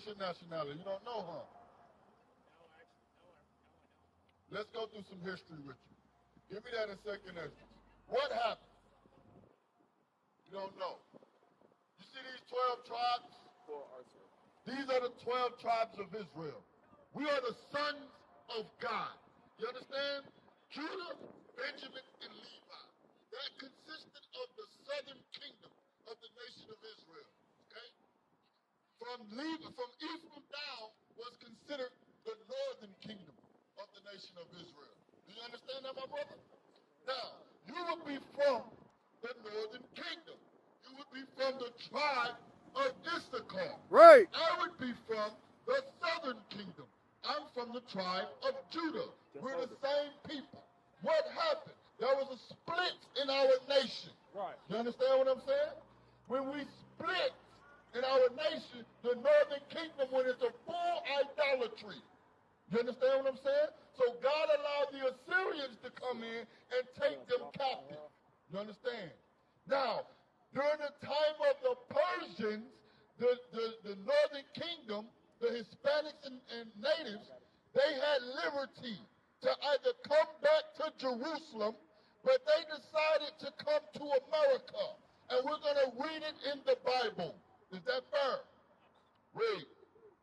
What's your nationality? You don't know, huh? Let's go through some history with you. Give me that in second Esdras. What happened? You don't know. You see these 12 tribes? These are the 12 tribes of Israel. We are the sons of God. You understand? Judah, Benjamin, and Levi. That consisted of the southern kingdom of the nation of Israel. Okay? From Ephraim down was considered the northern kingdom of the nation of Israel. Do you understand that, my brother? Now, you would be from the northern kingdom. You would be from the tribe of Issachar. Right. I would be from the southern kingdom. I'm from the tribe of Judah. We're the same people. What happened? There was a split in our nation. Right. You understand what I'm saying? When we split in our nation, the northern kingdom went into full idolatry. You understand what I'm saying? So God allowed the Assyrians to come in and take them captive. You understand? Now, during the time of the Persians, the northern kingdom, the Hispanics and natives, they had liberty to either come back to Jerusalem, but they decided to come to America. And we're going to read it in the Bible. Is that fair? Read.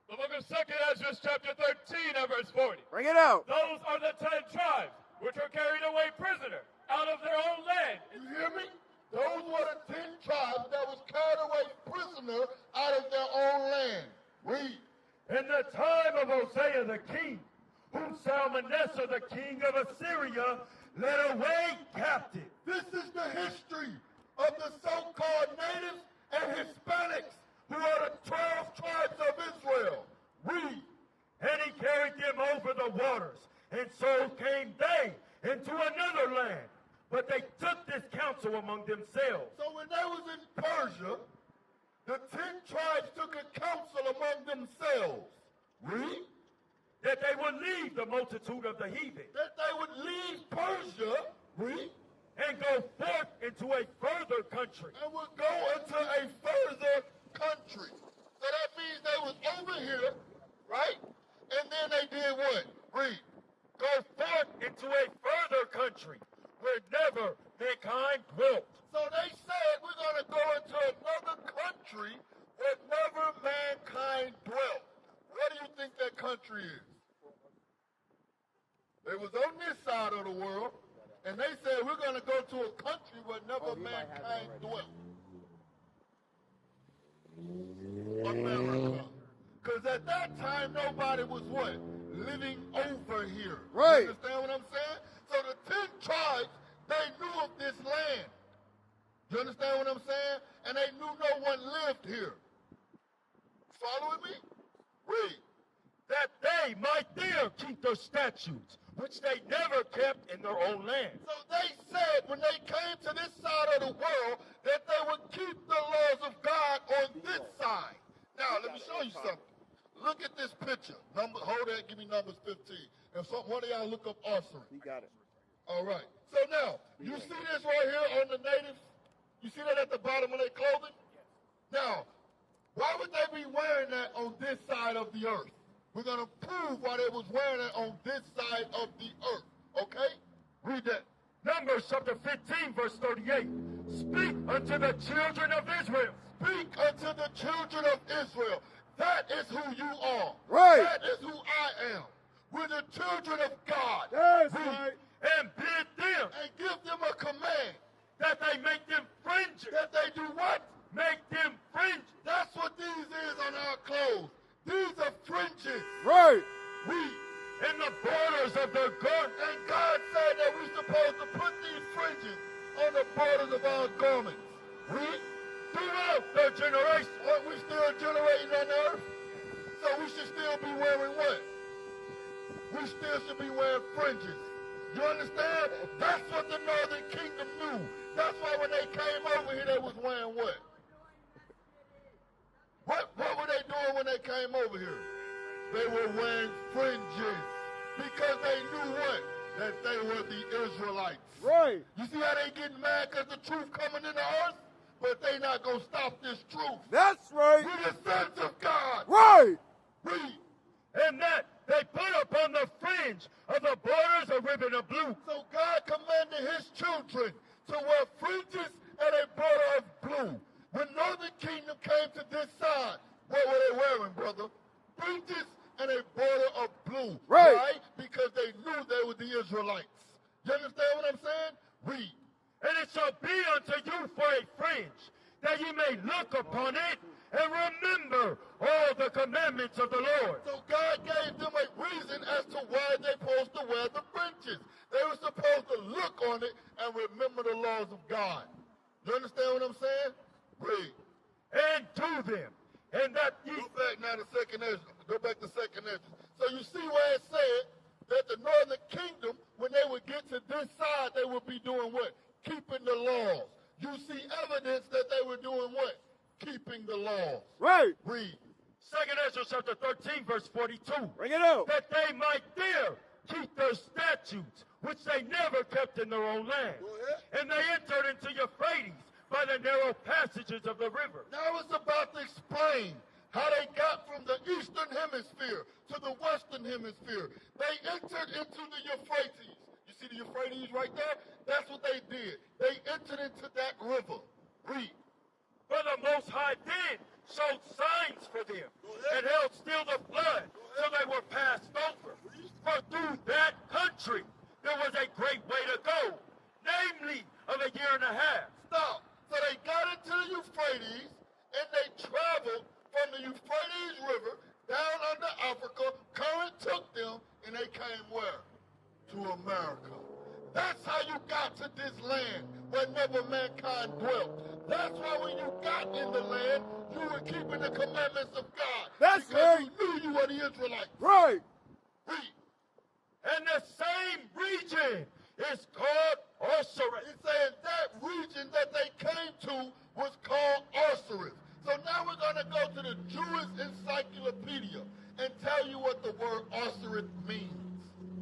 The book of 2nd Esdras, chapter 13, and verse 40. Bring it out. Those are the 10 tribes which were carried away prisoner out of their own land. You hear me? Those were the 10 tribes that was carried away prisoner out of their own land. Read. In the time of Hosea the king, whom Salmanasseh the king of Assyria led away captive. This is the history of the so-called natives and Hispanics who are the 12 tribes of Israel. Read. And he carried them over the waters, and so came they into another land. But they took this counsel among themselves. So when they was in Persia, the 10 tribes took a counsel among themselves. Read. That they would leave the multitude of the heathen. That they would leave Persia. Read. And go forth into a further country. And would go into a further country. So that means they was over here, right? And then they did what? Read. Go forth into a further country where never mankind dwelt. So they said we're going to go into another country where never mankind dwelt. What do you think that country is? They was on this side of the world, and they said we're going to go to a country where never mankind dwelt. America. Because at that time, nobody was what? Living over here. Right. You understand what I'm saying? So the 10 tribes, they knew of this land. You understand what I'm saying? And they knew no one lived here. Following me? Read. That they might there keep their statutes, which they never kept in their own land. So they said when they came to this side of the world that they would keep the laws of God on this side. Now, let me show you something. Look at this picture. Hold that, give me Numbers 15. And one of y'all look up offering. You got it. All right. So now, you see this right here on the natives? You see that at the bottom of their clothing? Now, why would they be wearing that on this side of the earth? We're going to prove why they was wearing it on this side of the earth. Okay? Read that. Numbers chapter 15, verse 38. Speak unto the children of Israel. Speak unto the children of Israel. That is who you are. Right. That is who I am. We're the children of God. That's right. And bid them. And give them a command. That they make them fringes. That they do what? Make them fringes. That's what these is on our clothes. These are fringes. Right. Read. In the borders of their garment. And God said that we're supposed to put these fringes on the borders of our garments. Read. Throughout their generation. What, we still generating on earth? So we should still be wearing what? We still should be wearing fringes. You understand? That's what the northern kingdom knew. That's why when they came over here, they was wearing what? What were they doing when they came over here? They were wearing fringes because they knew what? That they were the Israelites. Right. You see how they getting mad because the truth coming in the earth? But they not going to stop this truth. That's right. We're the sons of God. Right. Read. And that they put upon the fringe of the borders a ribbon of blue. So God commanded his children to wear fringes and a border of blue. When Northern Kingdom came to this side, what were they wearing, brother? Fringes and a border of blue. Right. Why? Because they knew they were the Israelites. You understand what I'm saying? Read. And it shall be unto you for a fringe, that ye may look upon it and remember all the commandments of the Lord. So God gave them a reason as to why they're supposed to wear the fringes. They were supposed to look on it and remember the laws of God. You understand what I'm saying? Read. And do them, and that ye... Go back now to second Ezra. Go back to second Ezra. So you see where it said that the northern kingdom, when they would get to this side, they would be doing what? Keeping the laws. You see evidence that they were doing what? Keeping the laws. Right. Read. 2 Ezra chapter 13, verse 42. Bring it out. That they might there keep their statutes, which they never kept in their own land. Go ahead. And they entered into Euphrates by the narrow passages of the river. Now it's about to explain how they got from the eastern hemisphere to the western hemisphere. They entered into the Euphrates. You see the Euphrates right there? That's what they did. They entered into that river. Read. For the Most High then showed signs for them, and held still the flood till they were passed over. For through that country there was a great way to go, namely of a year and a half. Stop. So they got into the Euphrates, and they traveled from the Euphrates River down under Africa. Current took them, and they came where? To America. That's how you got to this land where never mankind dwelt. That's why when you got in the land, you were keeping the commandments of God. That's because right. you knew you were the Israelites. Right. Read. And the same region is called Osiris. It's saying that region that they came to was called Osiris. So now we're going to go to the Jewish Encyclopedia and tell you what the word Osiris means.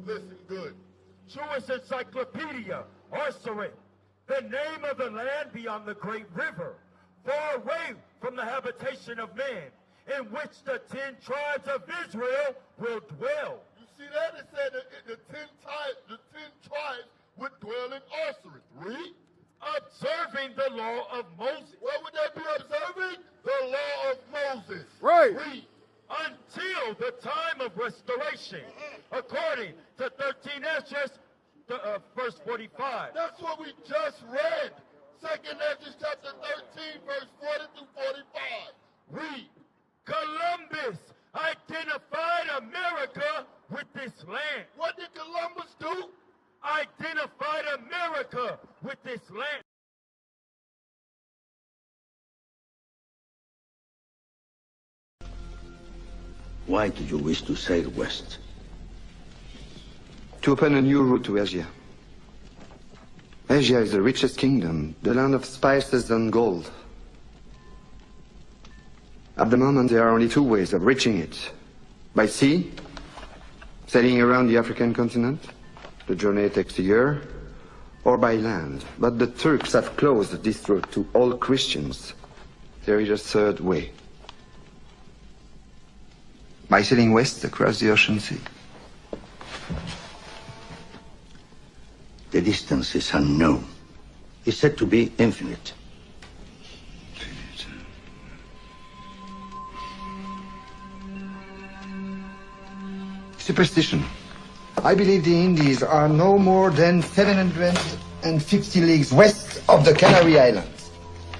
Listen good. Jewish Encyclopedia, Osiris, the name of the land beyond the great river, far away from the habitation of man, in which the 10 tribes of Israel will dwell. You see that? It said that the 10 tribes would dwell in Osiris. Read. Observing the law of Moses. What would they be observing? The law of Moses. Right. Read. Until the time of restoration, according to 13 Esdras, verse 45. That's what we just read. Second Ezra chapter 13, verse 40 through 45. Read. Columbus identified America with this land. What did Columbus do? Identified America with this land. Why do you wish to sail west? To open a new route to Asia. Asia is the richest kingdom, the land of spices and gold. At the moment, there are only two ways of reaching it. By sea, sailing around the African continent. The journey takes a year. Or by land. But the Turks have closed this route to all Christians. There is a third way. By sailing west across the ocean sea. The distance is unknown. It's said to be infinite. Superstition. I believe the Indies are no more than 750 leagues west of the Canary Islands.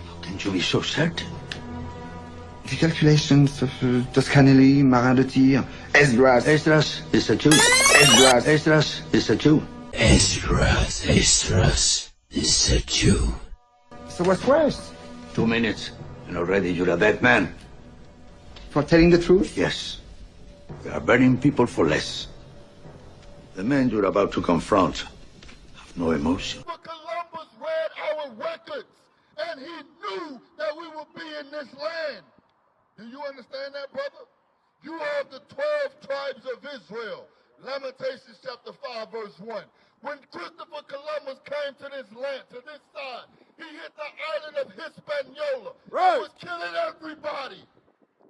How can you be so certain? The calculations of Toscanelli, Marin de Tir, Esdras. Esdras is a Jew. Esdras. Esdras is a Jew. Esdras is a Jew. So what's worse? 2 minutes, and already you're a dead man. For telling the truth? Yes. We are burning people for less. The men you're about to confront have no emotion. But Columbus read our records, and he knew that we would be in this land. Do you understand that, brother? You are the 12 tribes of Israel. Lamentations chapter 5, verse 1. When Christopher Columbus came to this land, to this side, he hit the island of Hispaniola. Right. He was killing everybody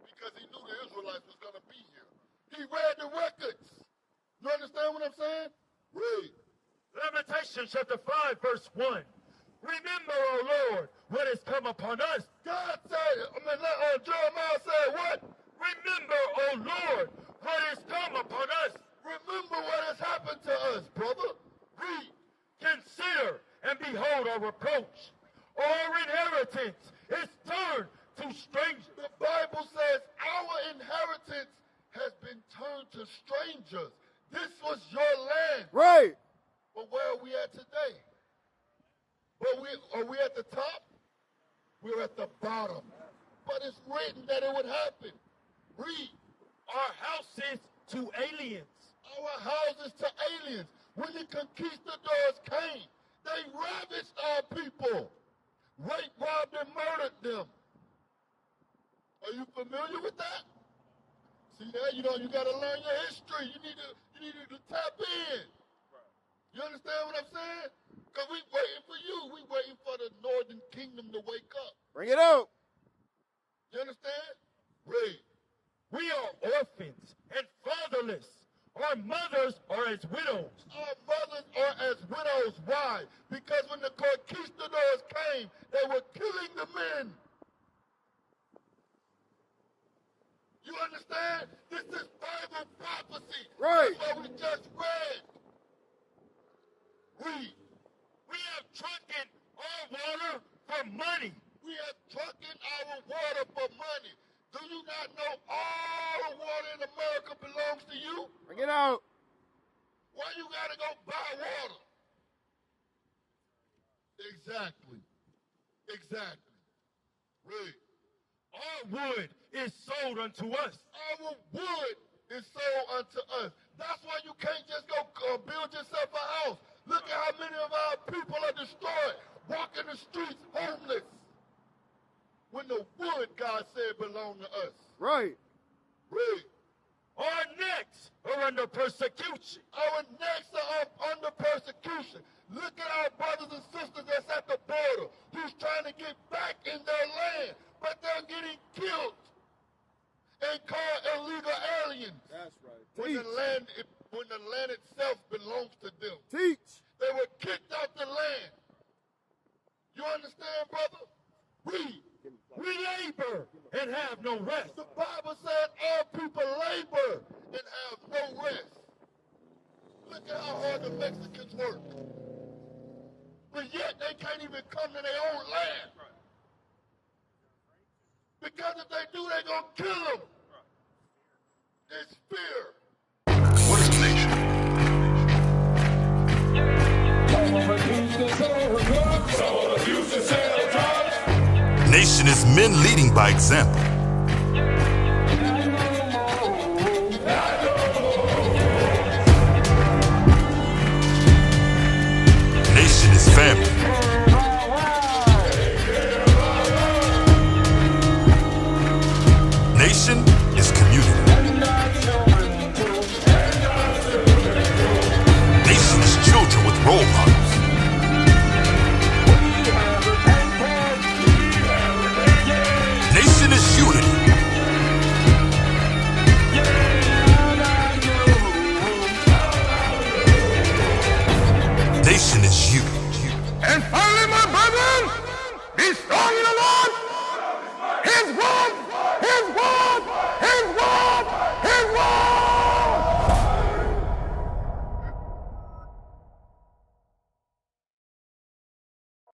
because he knew the Israelites was going to be here. He read the records. You understand what I'm saying? Read. Lamentations chapter 5, verse 1. Remember, O Lord, what has come upon us. God said, Jeremiah said what? Remember, O Lord, what has come upon us. Remember what has happened to us, brother. Read. Consider and behold our reproach. Our inheritance is turned to strangers. The Bible says our inheritance has been turned to strangers. This was your land. Right. But where are we at today? Are we at the top? We're at the bottom. But it's written that it would happen. Read. Our houses to aliens. Our houses to aliens. When the conquistadors came, they ravaged our people. Raped, robbed, and murdered them. Are you familiar with that? See that? You got to learn your history. You need to tap in. You understand what I'm saying? Because we waiting for you. We waiting for the northern kingdom to wake up. Bring it out. You understand? Read. We are orphans and fatherless. Our mothers are as widows. Our mothers are as widows. Why? Because when the conquistadors came, they were killing the men. You understand? This is Bible prophecy. Right. That's what we just read. Read. We have drunken our water for money. We have drunken our water for money. Do you not know all the water in America belongs to you? Bring it out. Why you gotta go buy water? Exactly. Read. Our wood is sold unto us. Our wood is sold unto us. That's why you can't just go build yourself a house. Look at how many of our people are destroyed, walking the streets homeless. When the wood, God said, belonged to us. Right. Read. Our necks are under persecution. Our necks are up under persecution. Look at our brothers and sisters that's at the border who's trying to get back in their land, but they're getting killed and called illegal aliens. That's right. When the land itself belongs to them. Teach. They were kicked out the land. You understand, brother? Read. We labor and have no rest. The Bible said all people labor and have no rest. Look at how hard the Mexicans work. But yet they can't even come to their own land. Because if they do, they're going to kill them. It's fear. What is a nation? Nation is men leading by example. Nation is family. Nation is community. Nation is children with role models. Nation is unity. Nation is you. And finally, my brethren, be strong in the Lord. His word